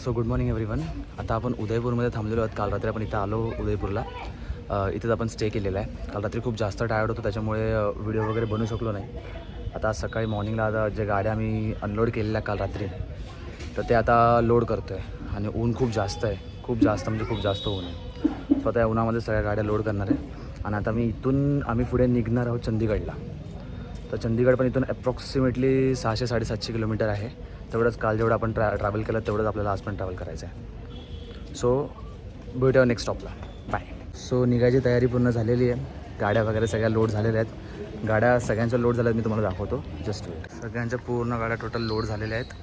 So good morning everyone. आता आपण उदयपूरमध्ये थांबलेलो आहोत. काल रात्री आपण इथं आलो उदयपूरला. इथेच आपण स्टे केलेला आहे. काल रात्री खूप जास्त टायर्ड होतो, त्याच्यामुळे व्हिडिओ वगैरे बनवू शकलो नाही. आता सकाळी मॉर्निंगला आता जे गाड्या आम्ही अनलोड केलेल्या काल रात्री, तर ते आता लोड करतो आहे. आणि ऊन खूप जास्त आहे, खूप जास्त म्हणजे खूप जास्त ऊन आहे. सो आता या उन्हामध्ये सगळ्या गाड्या लोड करणार आहे. आणि आता इथून आम्ही पुढे निघणार आहोत चंदीगडला. तर चंदीगड पण इथून अप्रॉक्सिमेटली 600-750 किलोमीटर आहे. तेवढंच काल जेवढं आपण ट्रॅव्हल केलं तेवढंच आपल्याला आज पण ट्रॅव्हल करायचं आहे. सो भेटूया नेक्स्ट स्टॉपला. बाय. सो निघायची तयारी पूर्ण झालेली आहे. गाड्या वगैरे सगळ्या लोड झालेल्या आहेत. गाड्या सगळ्यांच्या लोड झाल्या आहेत, मी तुम्हाला दाखवतो. Just wait. सगळ्यांच्या पूर्ण गाड्या टोटल लोड झालेल्या आहेत.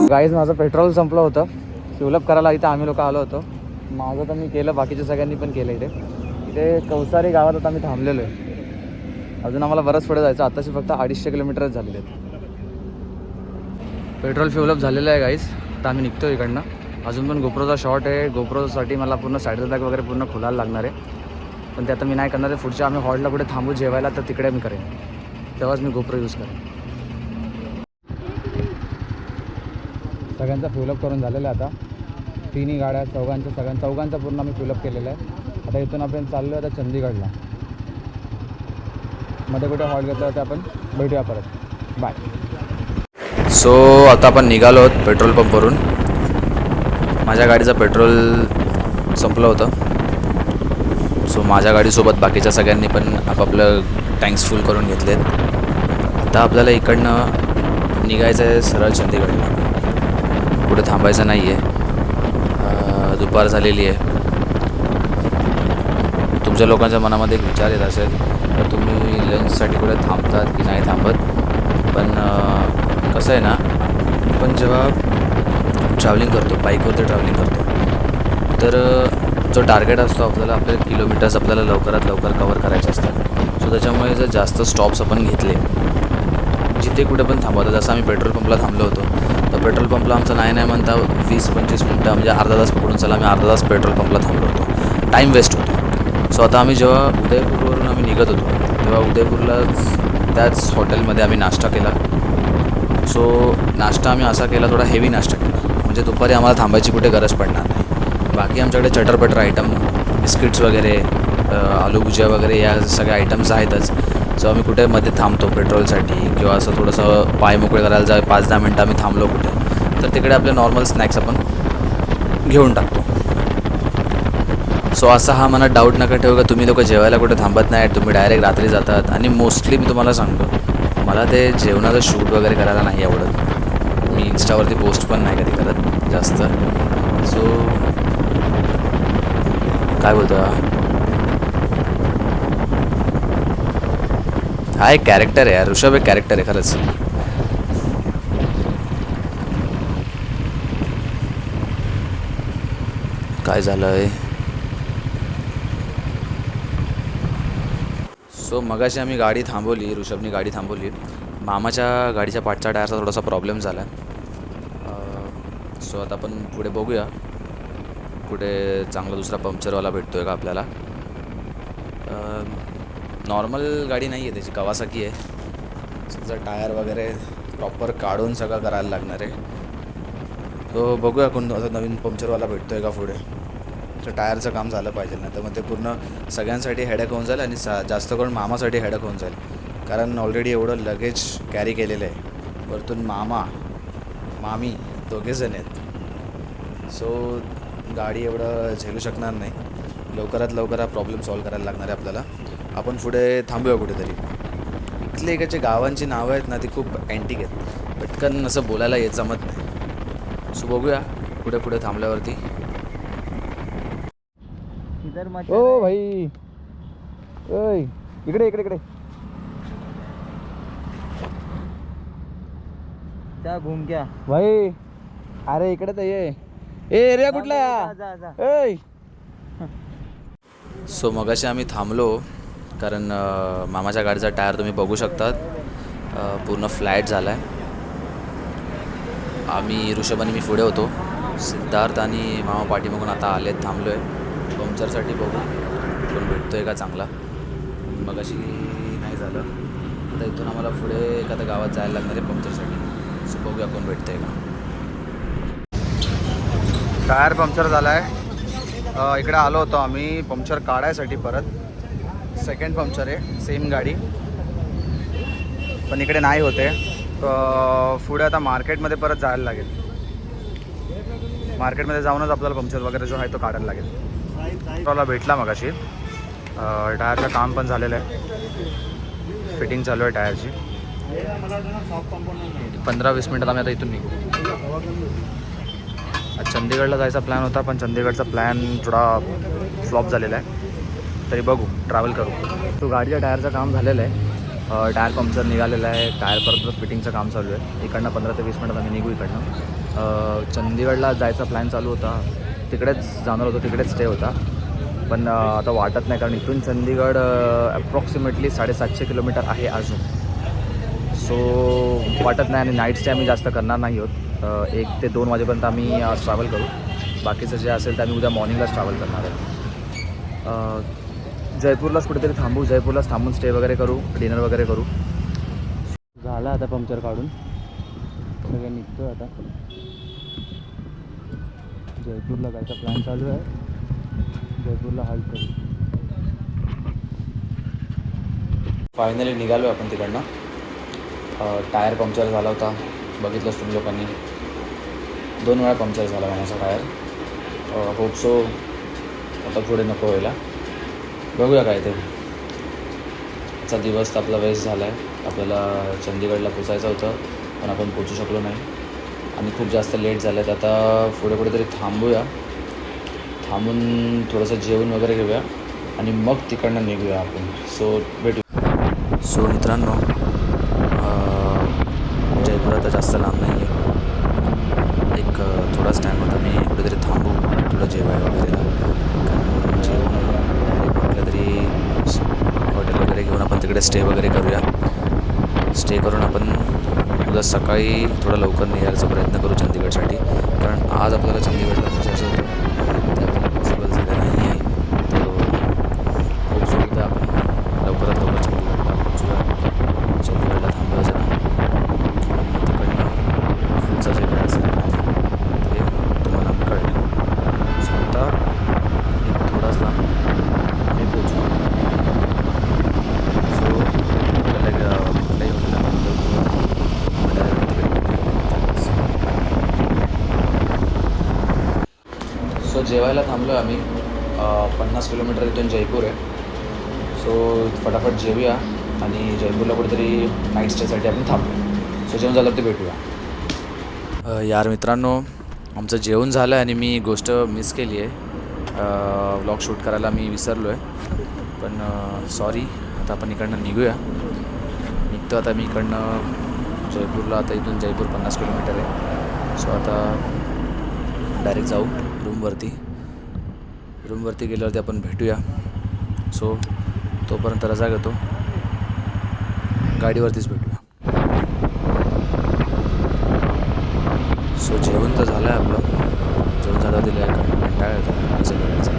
गाईज माझं पेट्रोल संपलं होतं. फ्युलअप करायला इथं आम्ही लोक आलो होतो. माझं तर मी केलं, बाकीच्या सगळ्यांनी पण केलं. इथे कौसारी गावात आता आम्ही थांबलेलो आहे. अजून आम्हाला बरंच पुढे जायचं. आताशी फक्त 250 किलोमीटरच झालेले आहेत. पेट्रोल फ्युलअप झालेलं आहे गाईज. आता आम्ही निघतो इकडनं. अजून पण गोप्रोचा शॉट आहे. गोप्रोसाठी मला पूर्ण साईडल बॅग वगैरे पूर्ण खोलायला लागणार आहे. पण ते आता मी नाही करणार आहे. पुढच्या आम्ही हॉल्टला कुठे थांबू जेवायला, तर तिकडे मी करेन. तेव्हाच मी गोप्रो यूज करेन. सगळ्यांचा फ्युलअप करून झालेलं आहे. आता तिन्ही गाड्या चौघांचा पूर्ण आम्ही फ्युलअप केलेलं आहे. आता इथून आपण चाललो आहे आता चंदीगडला. मध्ये कुठे हॉल्ट घेतलं तर आपण भेटूया परत. बाय. सो आता आपण निघालो आहोत पेट्रोल पंपवरून. माझ्या गाडीचं पेट्रोल संपलं होतं. सो माझ्या गाडीसोबत बाकीच्या सगळ्यांनी पण आपापलं टँक्स फुल करून घेतलेत. आता आपल्याला इकडनं निघायचं आहे सरळ चंदीगडला. कुठे थांबायचं नाही आहे. दुपार झालेली आहे. तुमच्या लोकांच्या मनामध्ये एक विचार येत असेल तर तुम्ही लंचसाठी कुठे थांबतात की नाही थांबत. पण कसं आहे ना, आपण जेव्हा ट्रॅव्हलिंग करतो, बाईकवरती ट्रॅव्हलिंग करतो, तर जो टार्गेट असतो आपल्याला, आपले किलोमीटर्स आपल्याला लवकरात लवकर कवर करायचे असतात. सो त्याच्यामुळे जर जास्त स्टॉप्स आपण घेतले, जिथे कुठे पण थांबवतो. जसं आम्ही पेट्रोल पंपला थांबलो होतो, तर पेट्रोल पंपला आमचं नाही म्हणता 20-25 मिनटं म्हणजे अर्धा तास पकडून चला, आम्ही अर्धा तास पेट्रोल पंपला थांबलो होतो. टाईम वेस्ट होतो. सो आता आम्ही जेव्हा उदयपूरवरून आम्ही निघत होतो, तेव्हा उदयपूरलाच त्याच हॉटेलमध्ये आम्ही नाश्ता केला. सो नाश्ता आम्ही असा केला, थोडा हेवी नाश्ता केला, म्हणजे दुपारी आम्हाला थांबायची कुठे गरज पडणार नाही. बाकी आमच्याकडे चटरपटर आयटम, बिस्किट्स वगैरे, आलू भुजिया वगैरे या सगळ्या आयटम्स आहेतच. सो आम्ही कुठे मध्ये थांबतो पेट्रोलसाठी किंवा असं थोडंसं पाय मोकळे करायला 5-10 मिनटं आम्ही थांबलो कुठे, तर तिकडे आपले नॉर्मल स्नॅक्स आपण घेऊन टाकतो. सो असा हा मनात डाऊट नका ठेवू का तुम्ही लोक जेवायला कुठे थांबत नाही, तुम्ही डायरेक्ट रात्री जातात. आणि मोस्टली मी तुम्हाला सांगतो, मला ते जेवणाचं शूट वगैरे करायला नाही आवडत. मी इंस्टावरती पोस्ट पण नाही कधी करत जास्त. सो काय बोलतो, हा एक कॅरेक्टर आहे यार. ऋषभ एक कॅरेक्टर आहे खरंच. काय झालंय. सो मगाशी आम्ही गाडी थांबवली, ऋषभनी गाडी थांबवली. मामाच्या गाडीच्या पाठच्या टायरचा थोडासा प्रॉब्लेम झाला. सो आता आपण पुढे बघूया कुठे चांगला दुसरा पंक्चरवाला भेटतो आहे का आपल्याला. नॉर्मल गाडी नाही आहे त्याची, कवासाकी आहे. त्याचं टायर वगैरे प्रॉपर काढून सगळं करायला लागणार आहे. तो बघूया कोण आता नवीन पंक्चरवाला भेटतो आहे का पुढे. तर टायरचं काम झालं पाहिजे ना, तर मग ते पूर्ण सगळ्यांसाठी हेडॅक होऊन जाईल आणि जास्त करून मामासाठी हेडॅक होऊन जाईल. कारण ऑलरेडी एवढं लगेज कॅरी केलेलं आहे. वरतून मामा मामी दोघेजण आहेत. सो गाडी एवढं झेलू शकणार नाही. लवकरात लवकर हा प्रॉब्लेम सॉल्व करायला लागणार आहे आपल्याला. आपण पुढे थांबूया कुठेतरी. इथले इकडचे गावांची नावं आहेत ना, ती खूप अँटिक आहेत. पटकन असं बोलायला येत जमत नाही. सो बघूया पुढे पुढे थांबल्यावरती. ओ भाई, ओय इकडे इकडे इकडे त्या घूम क्या भाई. अरे इकडे तर ये. एरिया कुठला आहे? सो मगाशी आम्ही थांबलो कारण मामाच्या गाडीचा टायर तुम्ही बघू शकतात पूर्ण फ्लॅट झाला आहे. आम्ही ऋषभ आणि मी पुढे होतो. सिद्धार्थ आणि मामा पाठीमागून आता आलेत, थांबलो आहे पंक्चरसाठी. बघू कोण भेटतो आहे का चांगला. मगाशी नाही झालं, आता इथून आम्हाला पुढे एखाद्या गावात जायला लागणार आहे पंक्चरसाठी. सो बघूया कोण भेटतं आहे का. टायर पंक्चर झाला आहे. इकडे आलो होतो आम्ही पंक्चर काढायसाठी. परत सेकंड पंक्चर आहे, सेम गाडी, पण इकडे नाही होते. पुढे आता मार्केटमध्ये परत जायला लागेल. मार्केटमध्ये जाऊनच आपल्याला पंक्चर वगैरे जो आहे तो काढायला लागेल. मला भेटला मगाशी. टायरचं काम पण झालेलं आहे, फिटिंग चालू आहे टायरची. 15-20 मिनटात आम्ही आता इथून निघू. चंदीगडला जायचा प्लॅन होता, पण चंदीगडचा प्लॅन थोडा फ्लॉप झालेला आहे. तरी बघू, ट्रॅव्हल करू. तो गाडीच्या टायरचं काम झालेलं आहे. टायर पंक्चर निघालेलं आहे. टायर परत फिटिंगचं काम चालू आहे. इकडनं 15 ते 20 मिनटात आम्ही निघू इकडनं. चंदीगडला जायचा प्लॅन चालू होता, तिकडेच जाणार होतो, तिकडेच स्टे होता. पण आता वाटत नाही, कारण इथून चंदीगड अप्रॉक्सिमेटली 750 किलोमीटर आहे अजून. सो वाटत नाही. आणि नाईट स्टे आम्ही जास्त करणार नाही आहोत. 1 ते 2 वाजेपर्यंत आम्ही आज ट्रॅव्हल करू. बाकीचं जे असेल ते आम्ही उद्या मॉर्निंगलाच ट्रॅव्हल करणार आहे. जयपूरलाच कुठेतरी थांबू. जयपूरलाच थांबून स्टे वगैरे करू, डिनर वगैरे करू. झाला आता पंक्चर काढून सगळं निघतो. आता जयपूरला जायचा प्लॅन चालू आहे. जयपूरला हाल्ट करू. फायनली निघालो आपण तिकडनं. टायर पंक्चर झाला होता, बघितलंच तुम्ही लोकांनी. 2 वेळा पंक्चर झाला माझा टायर. होप सो आता पुढे नको व्हायला. बघूया काय ते. आजचा दिवस तर आपला वेस्ट झाला आहे. आपल्याला चंदीगडला पोचायचं होतं, पण आपण पोचू शकलो नाही आणि खूप जास्त लेट झालं आहे. आता पुढे कुठेतरी थांबूया. थांबून थोडंसं जेवण वगैरे घेऊया आणि मग तिकडनं निघूया आपण. सो भेटू. सो मित्रांनो, जयपूर आता जास्त लांब नाही आहे. एक थोडाच टाईम होता. मी कुठेतरी थांबू, थोडं जेवाय वगैरेला. कारण जेवण डायरेक्ट म्हटलं तरी हॉटेल वगैरे घेऊन आपण तिकडे स्टे वगैरे करूया. स्टे करून आपण उद्या सकाळी थोडं लवकर निघायचा प्रयत्न करू चंदीगडसाठी. कारण आज आपल्याला चंदीगडला पोचायचं होतं, ते आपल्याला पॉसिबल झालं नाही आहे. तर खूप सोबत आपण लवकरात लवकर चंदीगडला पोचूया. चंदीगडला थांबूया जरा. तिकडनं पुढचं जे काय असेल ते तुम्हाला कळेल. सो आता एक थोडाच लांब हे पोचू. सो कुठल्याही सो जेवायला थांबलो आहे आम्ही. 50 किलोमीटर इथून जयपूर आहे. सो फटाफट जेवूया आणि जयपूरला कुठेतरी नाईट स्टेसाठी आपण थांबू. सो जेवण झालं ते भेटूया. यार मित्रांनो, आमचं जेवण झालं आहे आणि मी गोष्ट मिस केली आहे. व्लॉग शूट करायला मी विसरलो आहे. पण सॉरी. आता आपण इकडनं निघूया. निघतो आता मी इकडनं जयपूरला. आता इथून जयपूर 50 किलोमीटर आहे. सो आता डायरेक्ट जाऊ रूमवरती गेल्यावरती आपण भेटूया. सो तोपर्यंत रजा घेतो, गाडीवरतीच भेटूया. सो जेवण तर झालं आहे आपलं. जेवण झालं दिलं आहे, कंटाळा येतो असं करायचं.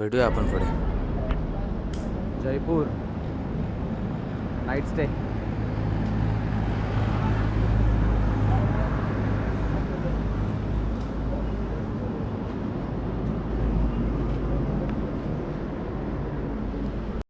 भेटूया आपण पुढे. Jaipur night stay.